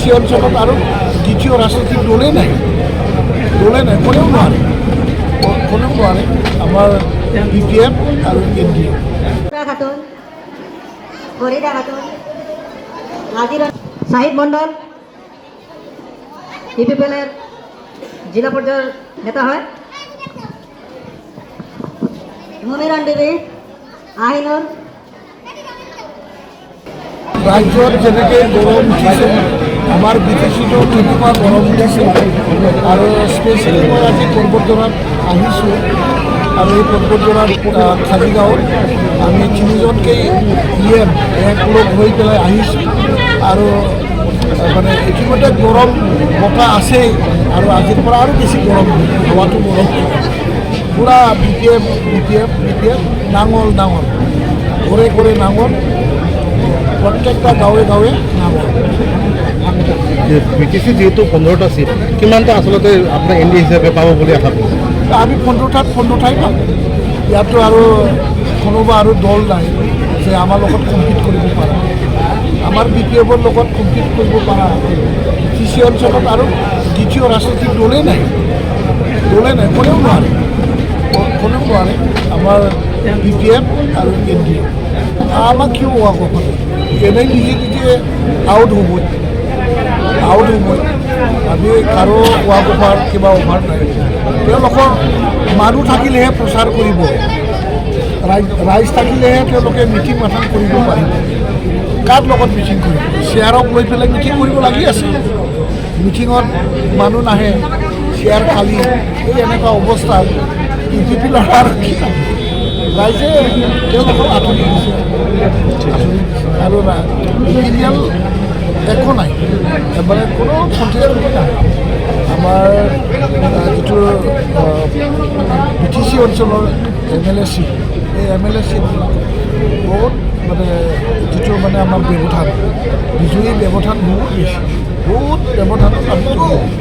সি অঞ্চলত আৰু দ্বিতীয় ৰাজনৈতিক দলেই নাই কোনেও নোৱাৰে আমাৰ BPF আৰু NDA। খাতুন, ফৰিদা খাতুন, নাজিৰা সাহিদ মন্ডল ইউপিপিএলেৰ জেলা পৰ্যায়েৰ নেতা হয়। মুমিৰান দেবী, আহিনুৰ। ৰাজ্যত যেনেকৈ গৰম উঠিছে আমাৰ বিদেশীতো তেনেকুৱা গৰম উঠিছে আৰু স্পেচিয়েলি মই আজি পৰ্বতজৰাত আহিছোঁ আৰু এই পৰ্বতজৰাত খাজিগাঁৱত আমি তিনিজনকৈ এক লগ হৈ পেলাই আহিছোঁ আৰু মানে ইতিমধ্যে গৰম বতাহ আছেই আৰু আজিৰ পৰা আৰু বেছি গৰম হাৱাটো গৰম পূৰা BPF নাঙল ঘৰে নাঙল প্ৰত্যেকটা গাঁৱে নাঙল। BTC যেহেতু 15টা সিট কিমানটা আসলে আপনার NDA হিসাবে পাব বলে আশা করছেন? আমি 15টাই পাম। ইয়াতো আৰু কোনোবা আৰু দল নাই যে আমাৰ লগত কম্পিট কৰিব পাৰা। আমাৰ BPFৰ লগত কম্পিট কৰিব পাৰা BTC অঞ্চলত আৰু দ্বিতীয় ৰাজনৈতিক দলেই নাই কোনেও নোৱাৰে আমাৰ BPF আৰু NDA। আমাক কিয় হোৱাব পাৰে এনেই নিজে আউট হ'ব আমি কাৰো হোৱাব পাৰ কিবা অভাৰ নাই। তেওঁলোকৰ মানুহ থাকিলেহে প্ৰচাৰ কৰিব, ৰাইজ থাকিলেহে তেওঁলোকে মিটিং মাথা কৰিব পাৰিব। কাৰ লগত মিটিং কৰিব? শ্বেয়াৰক লৈ পেলাই মিটিং কৰিব লাগি আছে, মিটিঙত মানুহ নাহে, শ্বেয়াৰ খালী। এই এনেকুৱা অৱস্থাত UPP লৰাৰ কি ৰাইজে তেওঁলোকক আঁতৰি দিছে আৰু ইণ্ডিয়ান একো নাই মানে কোনো কণ্টেষ্ট নাই। আমাৰ যিটো BTC অঞ্চলৰ MLA চিট এই MLA চিটবিলাক বহুত মানে যিটো মানে আমাৰ ব্যৱধান বিজয়ী ব্যৱধান বহুত বেছি বহুত ব্যৱধানত আমি